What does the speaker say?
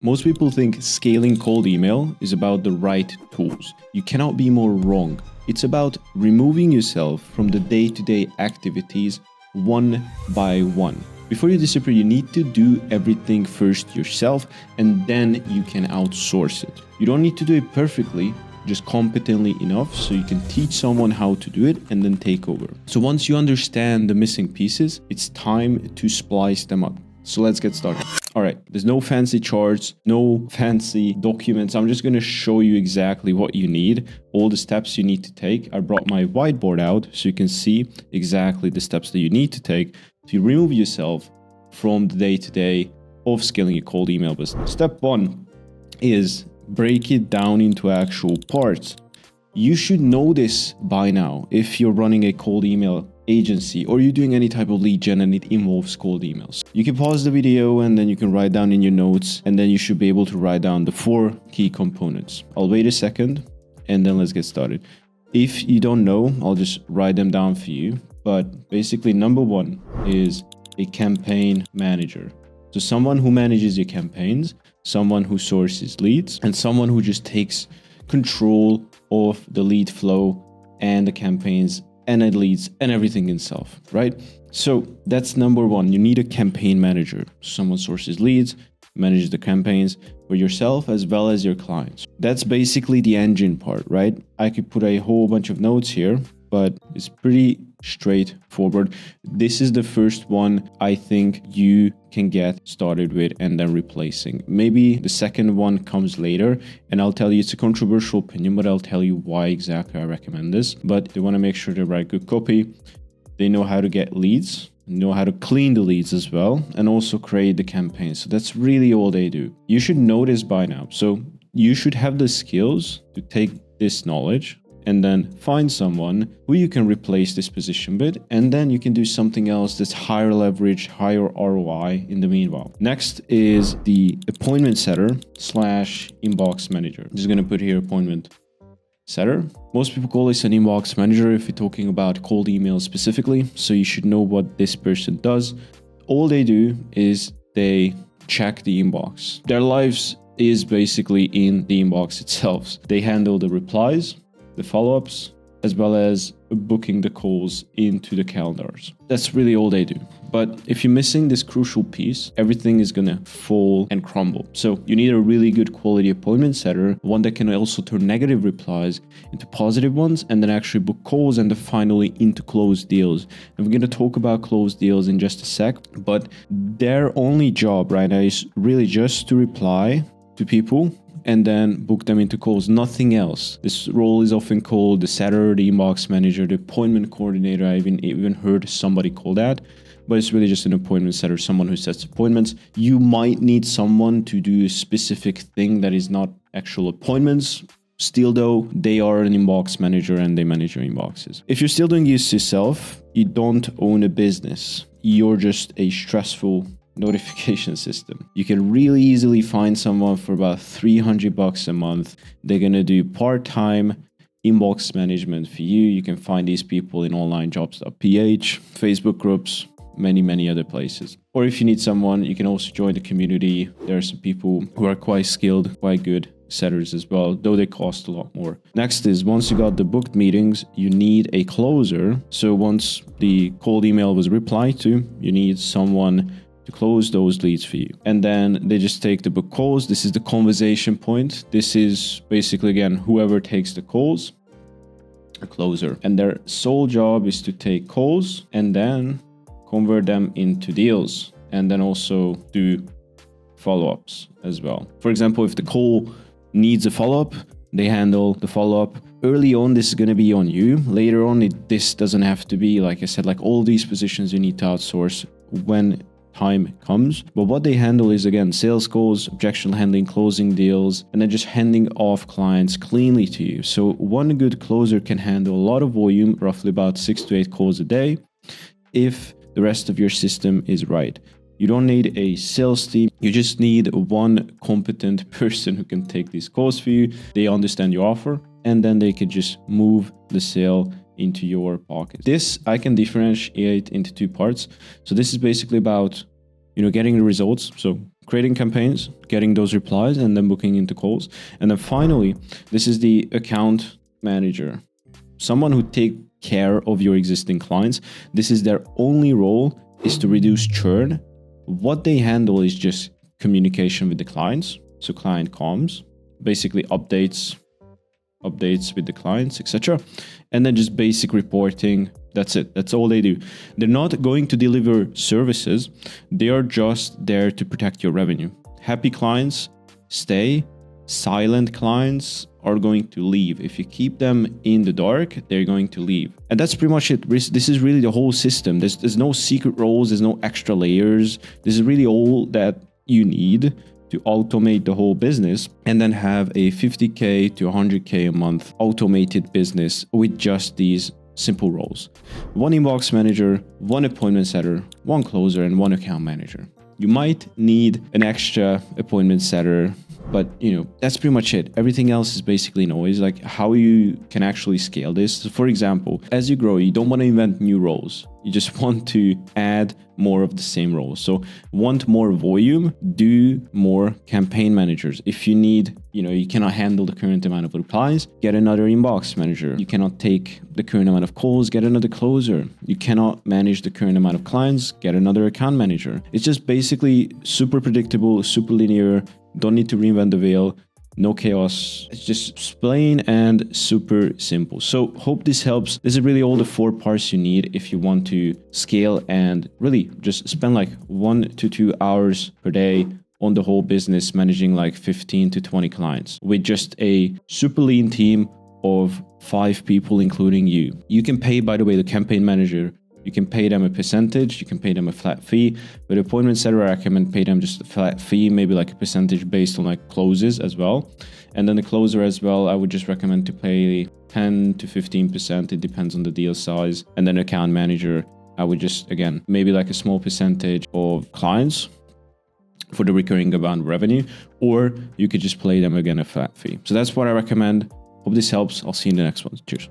Most people think scaling cold email is about the right tools. You cannot be more wrong. It's about removing yourself from the day-to-day activities one by one. Before you disappear, you need to do everything first yourself, and then you can outsource it. You don't need to do it perfectly, just competently enough so you can teach someone how to do it and then take over. So once you understand the missing pieces, it's time to splice them up. So let's get started. All right, there's no fancy charts, no fancy documents. I'm just gonna show you exactly what you need, all the steps you need to take. I brought my whiteboard out so you can see exactly the steps that you need to take to remove yourself from the day-to-day of scaling a cold email business. Step one is break it down into actual parts. You should know this by now if you're running a cold email agency or you're doing any type of lead gen and it involves cold emails. You can pause the video and then you can write down in your notes, and then you should be able to write down the 4 key components. I'll wait a second and then let's get started. If you don't know, I'll just write them down for you. But basically, number 1 is a campaign manager. So someone who manages your campaigns, someone who sources leads, and someone who just takes control of the lead flow and the campaigns and the leads and everything itself, right? So that's number 1. You need a campaign manager. Someone sources leads, manages the campaigns for yourself as well as your clients. That's basically the engine part, right? I could put a whole bunch of notes here, but it's pretty straightforward. This is the first one I think you can get started with and then replacing. Maybe the second one comes later, and I'll tell you it's a controversial opinion, but I'll tell you why exactly I recommend this. But they want to make sure they write good copy. They know how to get leads, know how to clean the leads as well, and also create the campaign. So that's really all they do. You should know this by now. So you should have the skills to take this knowledge and then find someone who you can replace this position with, and then you can do something else that's higher leverage, higher ROI in the meanwhile. Next is the appointment setter / inbox manager. I'm just gonna put here appointment setter. Most people call this an inbox manager if you're talking about cold emails specifically, so you should know what this person does. All they do is they check the inbox. Their lives is basically in the inbox itself. They handle the replies, the follow-ups, as well as booking the calls into the calendars. That's really all they do. But if you're missing this crucial piece, everything is gonna fall and crumble. So you need a really good quality appointment setter, one that can also turn negative replies into positive ones, and then actually book calls and then finally into closed deals. And we're gonna talk about closed deals in just a sec, but their only job right now is really just to reply to people and then book them into calls, nothing else. This role is often called the setter, the inbox manager, the appointment coordinator. I even heard somebody call that, but it's really just an appointment setter, someone who sets appointments. You might need someone to do a specific thing that is not actual appointments. Still though, they are an inbox manager and they manage your inboxes. If you're still doing this yourself, you don't own a business. You're just a stressful notification system. You can really easily find someone for about $300 a month. They're gonna do part-time inbox management for you. You can find these people in onlinejobs.ph, Facebook groups, many other places. Or if you need someone, you can also join the community. There are some people who are quite skilled, quite good setters as well, though they cost a lot more. Next is, once you got the booked meetings, you need a closer. So once the cold email was replied to, you need someone to close those leads for you. And then they just take the book calls. This is the conversation point. This is basically, again, whoever takes the calls, a closer. And their sole job is to take calls and then convert them into deals, and then also do follow-ups as well. For example, if the call needs a follow-up, they handle the follow-up. Early on, this is going to be on you. Later on, this doesn't have to be. Like I said, like all these positions you need to outsource when time comes. But what they handle is, again, sales calls, objection handling, closing deals, and then just handing off clients cleanly to you. So one good closer can handle a lot of volume, roughly about 6 to 8 calls a day, if the rest of your system is right. You don't need a sales team. You just need one competent person who can take these calls for you. They understand your offer, and then they can just move the sale into your pocket. This I can differentiate into 2 parts. So this is basically about, getting the results. So creating campaigns, getting those replies, and then booking into calls. And then finally, this is the account manager, someone who take care of your existing clients. This is their only role, is to reduce churn. What they handle is just communication with the clients. So client comms, basically updates with the clients, etc. And then just basic reporting. That's it. That's all they do. They're not going to deliver services. They are just there to protect your revenue. Happy clients stay. Silent clients are going to leave. If you keep them in the dark, they're going to leave. And that's pretty much it. This is really the whole system. There's no secret roles. There's no extra layers. This is really all that you need to automate the whole business and then have a 50K to 100K a month automated business with just these simple roles. One inbox manager, one appointment setter, one closer, and one account manager. You might need an extra appointment setter, but that's pretty much it. Everything else is basically noise. Like how you can actually scale this. So for example, as you grow, you don't want to invent new roles. You just want to add more of the same roles. So want more volume, do more campaign managers. If you need, you cannot handle the current amount of replies, get another inbox manager. You cannot take the current amount of calls, get another closer. You cannot manage the current amount of clients, get another account manager. It's just basically super predictable, super linear. Don't need to reinvent the wheel. No chaos. It's just plain and super simple. So hope this helps. This is really all the 4 parts you need if you want to scale and really just spend like 1 to 2 hours per day on the whole business, managing like 15 to 20 clients with just a super lean team of 5 people, including you. You can pay, by the way, the campaign manager. You can pay them a percentage, you can pay them a flat fee. But appointment setter, I recommend pay them just a flat fee, maybe like a percentage based on like closes as well. And then the closer as well, I would just recommend to pay 10 to 15%. It depends on the deal size. And then account manager, I would just, again, maybe like a small percentage of clients for the recurring amount of revenue, or you could just pay them again a flat fee. So that's what I recommend. Hope this helps. I'll see you in the next one. Cheers.